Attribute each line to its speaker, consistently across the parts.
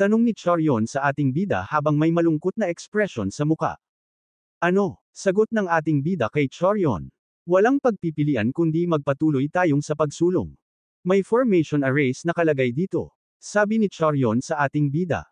Speaker 1: Tanong ni Choryon sa ating bida habang may malungkot na ekspresyon sa muka. Ano? Sagot ng ating bida kay Choryon. Walang pagpipilian kundi magpatuloy tayong sa pagsulong. May formation arrays nakalagay dito. Sabi ni Choryon sa ating bida.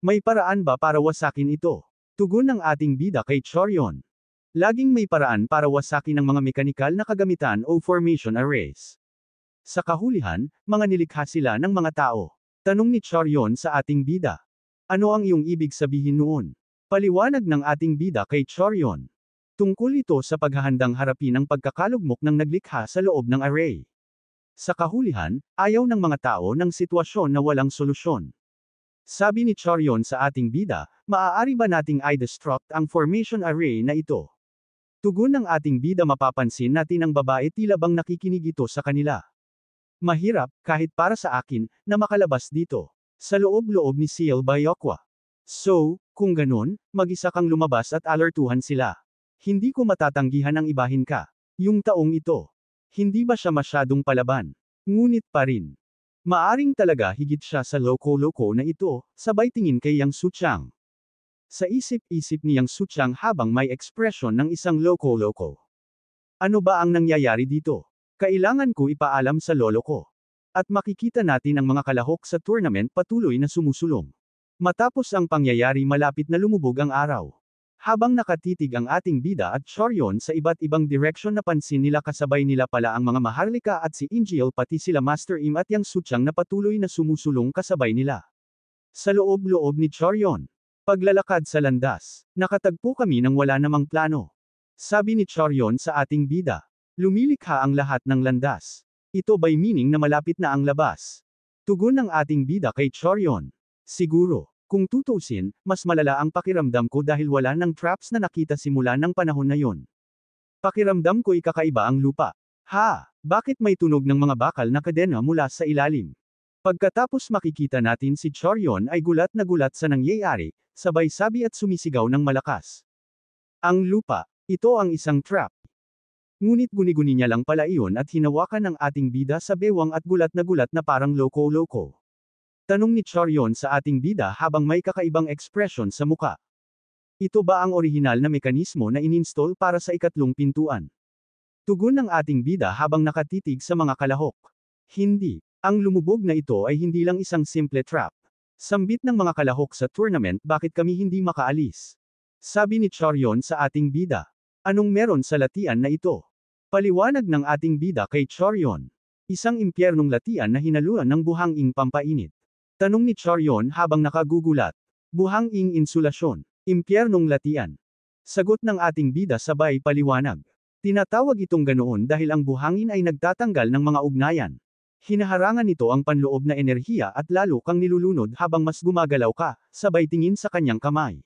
Speaker 1: May paraan ba para wasakin ito? Tugon ng ating bida kay Choryon. Laging may paraan para wasakin ang mga mekanikal na kagamitan o formation arrays. Sa kahulihan, mga nilikha sila ng mga tao. Tanong ni Choryon sa ating bida. Ano ang iyong ibig sabihin noon? Paliwanag ng ating bida kay Choryon. Tungkol ito sa paghahandang harapin ang pagkakalugmok ng naglikha sa loob ng array. Sa kahulihan, ayaw ng mga tao ng sitwasyon na walang solusyon. Sabi ni Choryon sa ating bida, maaari ba nating i-destruct ang formation array na ito? Tugon ng ating bida mapapansin natin ang babae tila bang nakikinig ito sa kanila. Mahirap, kahit para sa akin, na makalabas dito. Sa loob-loob ni Seal Bayokwa. So, kung ganun, mag-isa kang lumabas at alertuhan sila. Hindi ko matatanggihan ang ibahin ka. Yung taong ito. Hindi ba siya masyadong palaban? Ngunit pa rin. Maaring talaga higit siya sa loko-loko na ito, sabay tingin kay Yang Suchang. Sa isip-isip ni Yang Suchang habang may ekspresyon ng isang loko-loko. Ano ba ang nangyayari dito? Kailangan ko ipaalam sa lolo ko. At makikita natin ang mga kalahok sa tournament patuloy na sumusulong. Matapos ang pangyayari malapit na lumubog ang araw. Habang nakatitig ang ating bida at Choryon sa iba't ibang direksyon napansin nila kasabay nila pala ang mga Maharlika at si Ingiel pati sila Master Im at Yang Suchang na patuloy na sumusulong kasabay nila. Sa loob-loob ni Choryon. Paglalakad sa landas. Nakatagpo kami ng wala namang plano. Sabi ni Choryon sa ating bida. Lumilikha ang lahat ng landas. Ito ba'y meaning na malapit na ang labas? Tugon ng ating bida kay Choryon. Siguro, kung tutusin, mas malala ang pakiramdam ko dahil wala ng traps na nakita simula ng panahon na yon. Pakiramdam ko'y kakaiba ang lupa. Ha! Bakit may tunog ng mga bakal na kadena mula sa ilalim? Pagkatapos makikita natin si Choryon ay gulat na gulat sa nangyayari, sabay sabi at sumisigaw ng malakas. Ang lupa, ito ang isang trap. Ngunit guni-guni niya lang pala iyon at hinawakan ng ating bida sa bewang at gulat na parang loko-loko. Tanong ni Choryon sa ating bida habang may kakaibang ekspresyon sa muka. Ito ba ang orihinal na mekanismo na ininstall para sa ikatlong pintuan? Tugon ng ating bida habang nakatitig sa mga kalahok. Hindi. Ang lumubog na ito ay hindi lang isang simple trap. Sambit ng mga kalahok sa tournament bakit kami hindi makaalis? Sabi ni Choryon sa ating bida. Anong meron sa latian na ito? Paliwanag ng ating bida kay Choryon. Isang impyernong latian na hinaluan ng buhanging pampainit. Tanong ni Choryon habang nakagugulat. Buhanging insulasyon. Impyernong latian. Sagot ng ating bida sabay paliwanag. Tinatawag itong ganoon dahil ang buhangin ay nagtatanggal ng mga ugnayan. Hinaharangan nito ang panloob na enerhiya at lalo kang nilulunod habang mas gumagalaw ka, sabay tingin sa kanyang kamay.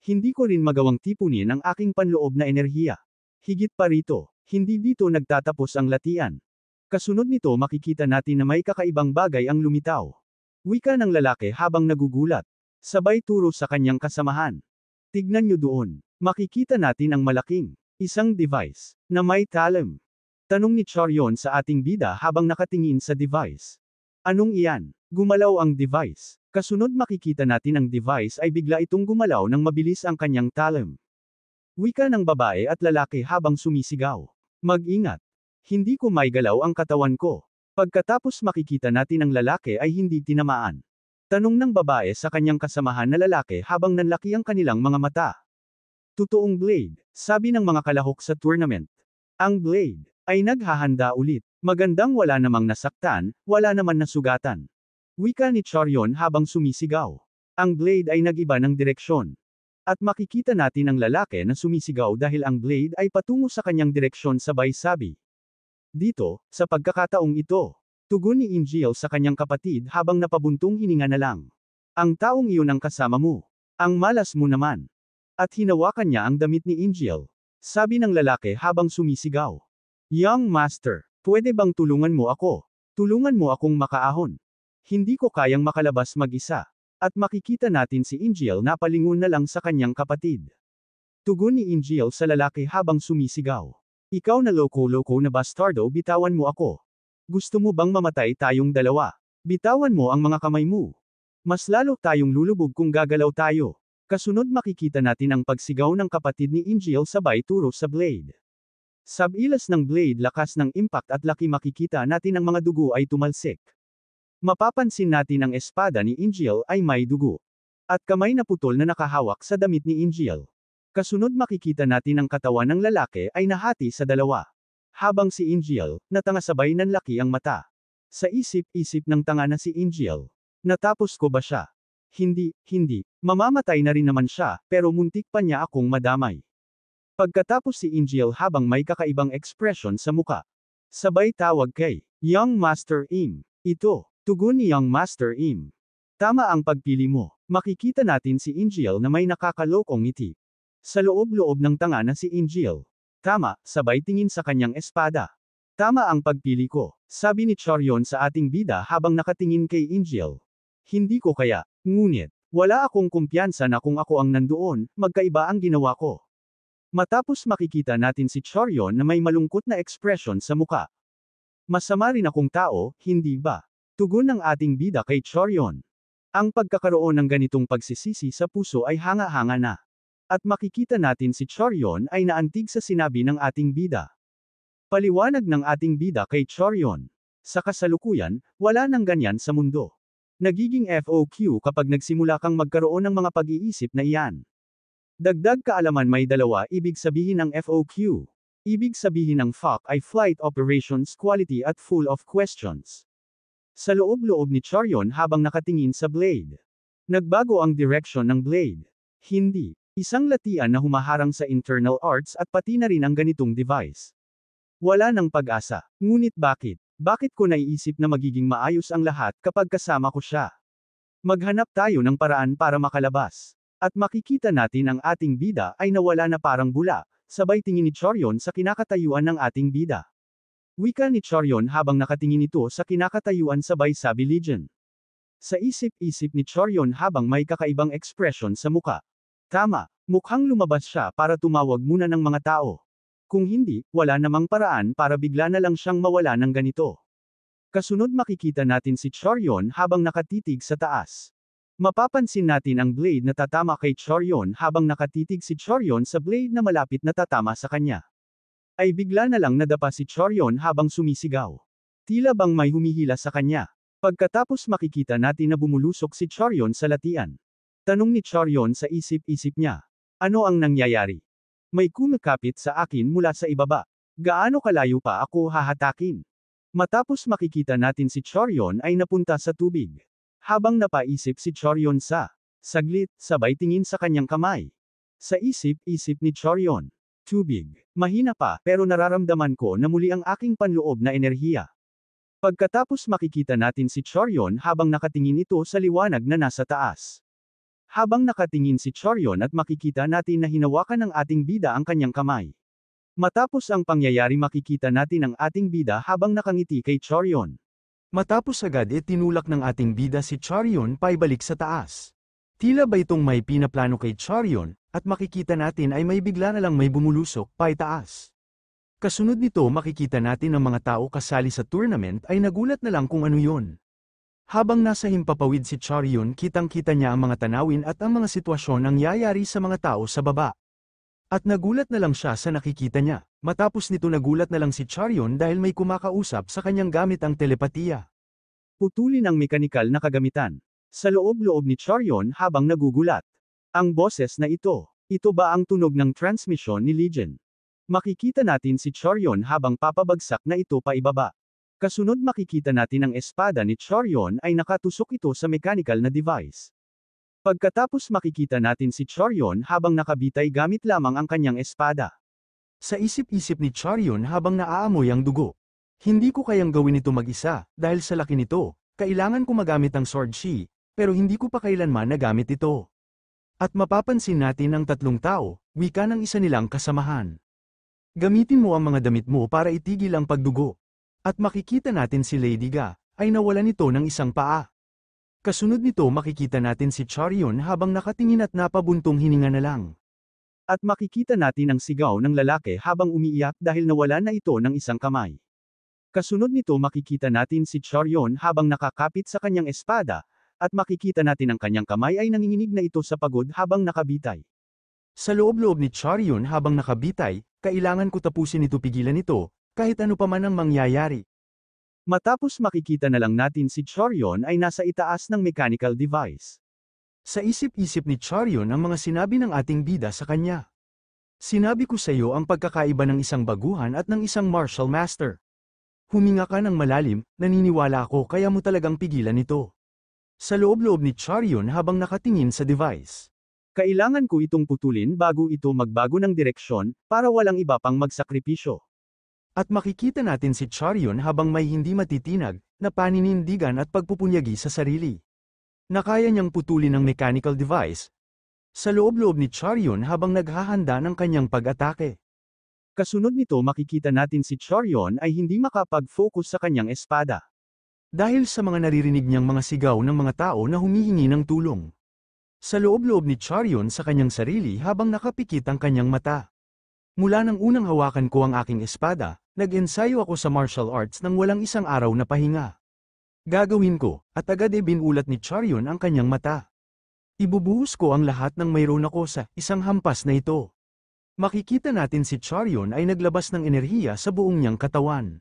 Speaker 1: Hindi ko rin magawang tipunin ang aking panloob na enerhiya. Higit pa rito. Hindi dito nagtatapos ang latian. Kasunod nito makikita natin na may kakaibang bagay ang lumitaw. Wika ng lalaki habang nagugulat. Sabay turo sa kanyang kasamahan. Tignan nyo doon. Makikita natin ang malaking, isang device, na may talem. Tanong ni Choryon sa ating bida habang nakatingin sa device. Anong iyan? Gumalaw ang device. Kasunod makikita natin ang device ay bigla itong gumalaw nang mabilis ang kanyang talem. Wika ng babae at lalaki habang sumisigaw. Mag-ingat. Hindi ko maigalaw ang katawan ko. Pagkatapos makikita natin ang lalaki ay hindi tinamaan. Tanong ng babae sa kanyang kasamahan na lalaki habang nanlaki ang kanilang mga mata. Totoong blade, sabi ng mga kalahok sa tournament. Ang blade ay naghahanda ulit. Magandang wala namang nasaktan, wala naman nasugatan. Wika ni Choryon habang sumisigaw. Ang blade ay nag-iba ng direksyon. At makikita natin ang lalaki na sumisigaw dahil ang blade ay patungo sa kanyang direksyon sabay sabi. Dito, sa pagkakataong ito, tugon ni Ingiel sa kanyang kapatid habang napabuntong hininga na lang. Ang taong iyon ang kasama mo. Ang malas mo naman. At hinawakan niya ang damit ni Ingiel. Sabi ng lalaki habang sumisigaw. Young Master, pwede bang tulungan mo ako? Tulungan mo akong makaahon. Hindi ko kayang makalabas mag-isa. At makikita natin si Ingiel na palingon na lang sa kanyang kapatid. Tugon ni Ingiel sa lalaki habang sumisigaw. Ikaw na loko-loko na bastardo, bitawan mo ako. Gusto mo bang mamatay tayong dalawa? Bitawan mo ang mga kamay mo. Mas lalo tayong lulubog kung gagalaw tayo. Kasunod makikita natin ang pagsigaw ng kapatid ni Ingiel sabay turo sa blade. Sa bilas ng blade lakas ng impact at laki makikita natin ang mga dugo ay tumalsik. Mapapansin natin ang espada ni Ingiel ay may dugo. At kamay na putol na nakahawak sa damit ni Ingiel. Kasunod makikita natin ang katawan ng lalaki ay nahati sa dalawa. Habang si Ingiel, natanga sabay nanlaki ang mata. Sa isip-isip ng tanga na si Ingiel. Natapos ko ba siya? Hindi, mamamatay na rin naman siya, pero muntik pa niya akong madamay. Pagkatapos si Ingiel habang may kakaibang ekspresyon sa muka. Sabay tawag kay Young Master Im. Ito, tugon ni Young Master Im. Tama ang pagpili mo. Makikita natin si Ingiel na may nakakalokong ngiti. Sa loob-loob ng tanga na si Ingiel. Tama, sabay tingin sa kanyang espada. Tama ang pagpili ko, sabi ni Choryon sa ating bida habang nakatingin kay Ingiel. Hindi ko kaya, ngunit, wala akong kumpiyansa na kung ako ang nandoon, magkaiba ang ginawa ko. Matapos makikita natin si Choryon na may malungkot na ekspresyon sa muka. Masama rin akong tao, hindi ba? Tugon ng ating bida kay Choryon. Ang pagkakaroon ng ganitong pagsisisi sa puso ay hanga-hanga na. At makikita natin si Choryon ay naantig sa sinabi ng ating bida. Paliwanag ng ating bida kay Choryon. Sa kasalukuyan, wala nang ganyan sa mundo. Nagiging FOQ kapag nagsimula kang magkaroon ng mga pag-iisip na iyan. Dagdag kaalaman may dalawa ibig sabihin ng FOQ. Ibig sabihin ng FOQ ay Flight Operations Quality at Full of Questions. Sa loob-loob ni Choryon habang nakatingin sa blade. Nagbago ang direction ng blade. Hindi. Isang latian na humaharang sa internal arts at pati na rin ang ganitong device. Wala nang pag-asa. Ngunit bakit? Bakit ko naiisip na magiging maayos ang lahat kapag kasama ko siya? Maghanap tayo ng paraan para makalabas. At makikita natin ang ating bida ay nawala na parang bula, sabay tingin ni Choryon sa kinakatayuan ng ating bida. Wika ni Choryon habang nakatingin ito sa kinakatayuan sabay sabi Legion. Sa isip-isip ni Choryon habang may kakaibang ekspresyon sa muka. Tama, mukhang lumabas siya para tumawag muna ng mga tao. Kung hindi, wala namang paraan para bigla na lang siyang mawala ng ganito. Kasunod makikita natin si Choryon habang nakatitig sa taas. Mapapansin natin ang blade na tatama kay Choryon habang nakatitig si Choryon sa blade na malapit na tatama sa kanya. Ay bigla na lang nadapa si Choryon habang sumisigaw. Tila bang may humihila sa kanya. Pagkatapos makikita natin na bumulusok si Choryon sa latian. Tanong ni Choryon sa isip-isip niya. Ano ang nangyayari? May kumikapit sa akin mula sa ibaba. Gaano kalayo pa ako hahatakin? Matapos makikita natin si Choryon ay napunta sa tubig. Habang napaisip si Choryon sa saglit, sabay tingin sa kanyang kamay. Sa isip-isip ni Choryon. Tubig. Mahina pa, pero nararamdaman ko na muli ang aking panloob na enerhiya. Pagkatapos makikita natin si Choryon habang nakatingin ito sa liwanag na nasa taas. Habang nakatingin si Choryon at makikita natin na hinawakan ng ating bida ang kanyang kamay. Matapos ang pangyayari makikita natin ang ating bida habang nakangiti kay Choryon. Matapos agad tinulak ng ating bida si Choryon paibalik sa taas. Tila ba itong may pinaplano kay Choryon, at makikita natin ay may bigla na lang may bumulusok paitaas. Kasunod nito makikita natin ang mga tao kasali sa tournament ay nagulat na lang kung ano yun. Habang nasa himpapawid si Choryon kitang-kita niya ang mga tanawin at ang mga sitwasyon ang yayari sa mga tao sa baba. At nagulat na lang siya sa nakikita niya. Matapos nito nagulat na lang si Choryon dahil may kumakausap sa kanyang gamit ang telepatiya. Putulin ang mekanikal na kagamitan. Sa loob-loob ni Choryon habang nagugulat. Ang boses na ito ba ang tunog ng transmission ni Legion? Makikita natin si Choryon habang papabagsak na ito pa ibaba. Kasunod makikita natin ang espada ni Choryon ay nakatusok ito sa mechanical na device. Pagkatapos makikita natin si Choryon habang nakabitay gamit lamang ang kanyang espada. Sa isip-isip ni Choryon habang naaamoy ang dugo. Hindi ko kayang gawin ito mag-isa, dahil sa laki nito, kailangan ko magamit ang sword shi, pero hindi ko pa kailanman nagamit ito. At mapapansin natin ang tatlong tao, wika ng isa nilang kasamahan. Gamitin mo ang mga damit mo para itigil ang pagdugo. At makikita natin si Lady Ga, ay nawalan nito ng isang paa. Kasunod nito makikita natin si Choryon habang nakatingin at napabuntong hininga na lang. At makikita natin ang sigaw ng lalaki habang umiiyak dahil nawalan na ito ng isang kamay. Kasunod nito makikita natin si Choryon habang nakakapit sa kanyang espada, at makikita natin ang kanyang kamay ay nanginginig na ito sa pagod habang nakabitay. Sa loob-loob ni Charion habang nakabitay, kailangan ko tapusin ito, pigilan ito, kahit ano pa man ang mangyayari. Matapos makikita na lang natin si Charion ay nasa itaas ng mechanical device. Sa isip-isip ni Charion ang mga sinabi ng ating bida sa kanya. Sinabi ko sa iyo ang pagkakaiba ng isang baguhan at ng isang martial master. Huminga ka ng malalim, naniniwala ako kaya mo talagang pigilan ito. Sa loob-loob ni Charion habang nakatingin sa device. Kailangan ko itong putulin bago ito magbago ng direksyon, para walang iba pang magsakripisyo. At makikita natin si Charion habang may hindi matitinag, na paninindigan at pagpupunyagi sa sarili. Nakaya niyang putulin ang mechanical device. Sa loob-loob ni Charion habang naghahanda ng kanyang pag-atake. Kasunod nito makikita natin si Charion ay hindi makapag-focus sa kanyang espada. Dahil sa mga naririnig niyang mga sigaw ng mga tao na humihingi ng tulong. Sa loob-loob ni Charion sa kanyang sarili habang nakapikit ang kanyang mata. Mula nang unang hawakan ko ang aking espada, nag-ensayo ako sa martial arts nang walang isang araw na pahinga. Gagawin ko, at agad ay binulat ni Charion ang kanyang mata. Ibubuhos ko ang lahat ng mayroon ako sa isang hampas na ito. Makikita natin si Charion ay naglabas ng enerhiya sa buong niyang katawan.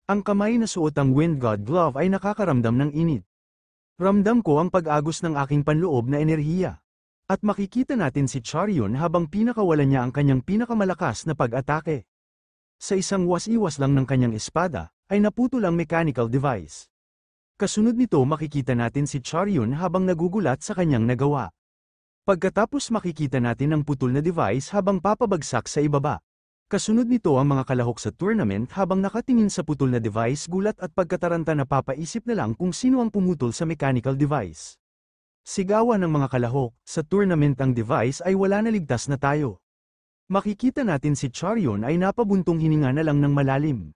Speaker 1: Ang kamay na suot ang Wind God Glove ay nakakaramdam ng init. Ramdam ko ang pag-agos ng aking panloob na enerhiya. At makikita natin si Charion habang pinakawalan niya ang kanyang pinakamalakas na pag-atake. Sa isang was-iwas lang ng kanyang espada, ay naputol ang mechanical device. Kasunod nito makikita natin si Charion habang nagugulat sa kanyang nagawa. Pagkatapos makikita natin ang putol na device habang papabagsak sa ibaba. Kasunod nito ang mga kalahok sa tournament habang nakatingin sa putol na device, gulat at pagkataranta na papaisip na lang kung sino ang pumutol sa mechanical device. Sigawan ng mga kalahok, sa tournament ang device ay wala na, ligtas na tayo. Makikita natin si Charion ay napabuntong hininga na lang ng malalim.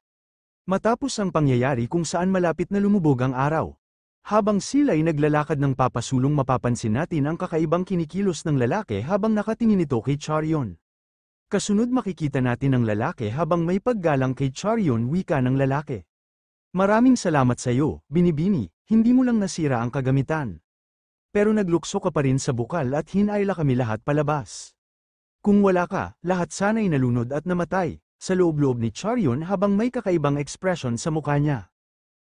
Speaker 1: Matapos ang pangyayari kung saan malapit na lumubog ang araw. Habang sila'y naglalakad ng papasulong mapapansin natin ang kakaibang kinikilos ng lalaki habang nakatingin ito kay Charion. Kasunod makikita natin ang lalaki habang may paggalang kay Charion, wika ng lalaki. Maraming salamat sa iyo, binibini, hindi mo lang nasira ang kagamitan. Pero naglukso ka pa rin sa bukal at hinayla kami lahat palabas. Kung wala ka, lahat sana'y nalunod at namatay, sa loob-loob ni Charion habang may kakaibang ekspresyon sa mukha niya.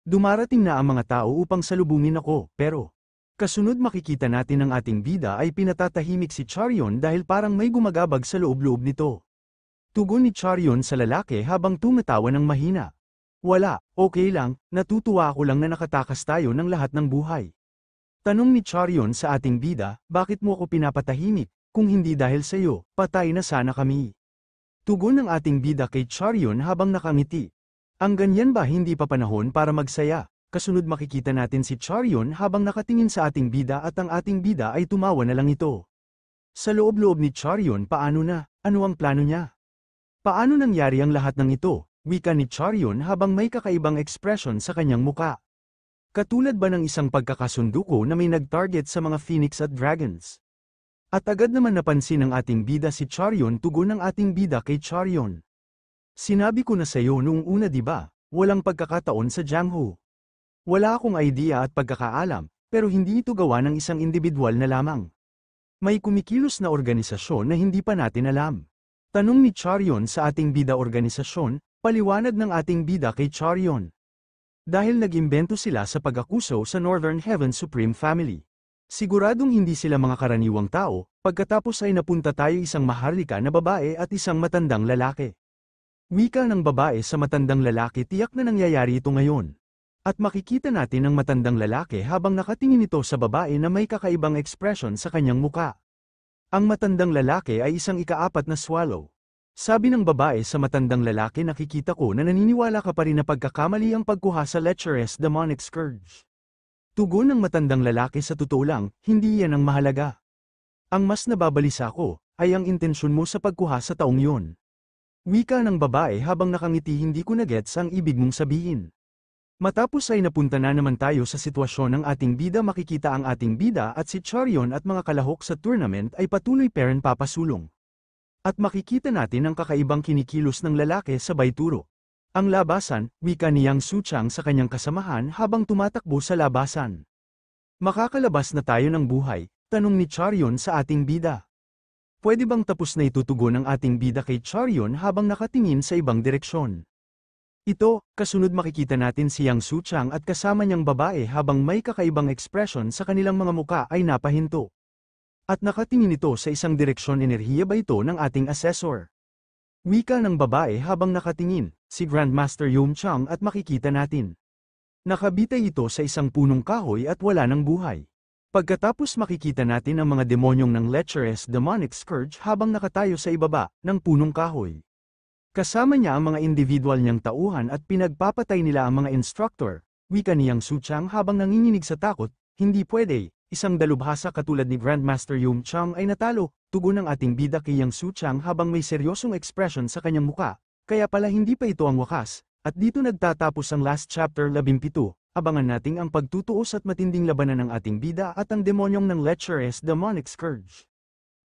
Speaker 1: Dumarating na ang mga tao upang salubungin ako, pero kasunod makikita natin ang ating bida ay pinatatahimik si Charion dahil parang may gumagabag sa loob-loob nito. Tugon ni Charion sa lalaki habang tumatawa ng mahina. Wala, okay lang, natutuwa ako lang na nakatakas tayo ng lahat ng buhay. Tanong ni Charion sa ating bida, bakit mo ako pinapatahimik, kung hindi dahil sa iyo, patay na sana kami. Tugon ng ating bida kay Charion habang nakangiti. Ang ganyan ba hindi pa panahon para magsaya? Kasunod makikita natin si Charion habang nakatingin sa ating bida at ang ating bida ay tumawa na lang ito. Sa loob-loob ni Charion, paano na? Ano ang plano niya? Paano nangyari ang lahat ng ito? Wika ni Charion habang may kakaibang ekspresyon sa kanyang muka. Katulad ba ng isang pagkakasunduko na may nag-target sa mga phoenix at dragons? At agad naman napansin ng ating bida si Charion, tugon ng ating bida kay Charion. Sinabi ko na sa iyo noong una, di ba? Walang pagkakataon sa Jianghu. Wala akong idea at pagkakaalam, pero hindi ito gawa ng isang individual na lamang. May kumikilos na organisasyon na hindi pa natin alam. Tanong ni Charion sa ating bida, organisasyon, paliwanag ng ating bida kay Charion. Dahil nag-imbento sila sa pag-akuso sa Northern Heaven Supreme Family. Siguradong hindi sila mga karaniwang tao, pagkatapos ay napunta tayo isang maharlika na babae at isang matandang lalaki. Wika ng babae sa matandang lalaki, tiyak na nangyayari ito ngayon. At makikita natin ang matandang lalaki habang nakatingin ito sa babae na may kakaibang ekspresyon sa kanyang muka. Ang matandang lalaki ay isang ika-4 na swallow. Sabi ng babae sa matandang lalaki, nakikita ko na naniniwala ka pa rin na pagkakamali ang pagkuha sa lecherous demonic scourge. Tugon ng matandang lalaki, sa totoo lang, hindi yan ang mahalaga. Ang mas nababalisa ko, ay ang intensyon mo sa pagkuha sa taong yon. Wika ng babae habang nakangiti, hindi ko na-gets ang ibig mong sabihin. Matapos ay napunta na naman tayo sa sitwasyon ng ating bida. Makikita ang ating bida at si Charion at mga kalahok sa tournament ay patuloy pa rin papasulong. At makikita natin ang kakaibang kinikilos ng lalaki sabay turo. Ang labasan, wika ni Yang Suchang sa kanyang kasamahan habang tumatakbo sa labasan. Makakalabas na tayo ng buhay, tanong ni Charion sa ating bida. Pwede bang tapos na itutugon ng ating bida kay Charion habang nakatingin sa ibang direksyon? Ito, kasunod makikita natin si Yang Suchang at kasama niyang babae habang may kakaibang ekspresyon sa kanilang mga muka ay napahinto. At nakatingin ito sa isang direksyon. Enerhiya ba ito ng ating assessor? Wika ng babae habang nakatingin, si Grandmaster Yum Chang at makikita natin. Nakabitay ito sa isang punong kahoy at wala ng buhay. Pagkatapos makikita natin ang mga demonyong ng Lecherous Demonic Scourge habang nakatayo sa ibaba ng punong kahoy. Kasama niya ang mga individual niyang tauhan at pinagpapatay nila ang mga instructor. Wika ni Yang Suchang habang nanginginig sa takot, hindi pwede. Isang dalubhasa katulad ni Grandmaster Yum Chang ay natalo, tugon ng ating bida kay Yang Suchang habang may seryosong ekspresyon sa kanyang muka, kaya pala hindi pa ito ang wakas, at dito nagtatapos ang last chapter 17, abangan nating ang pagtutuos at matinding labanan ng ating bida at ang demonyong ng Lecherous Demonic Scourge.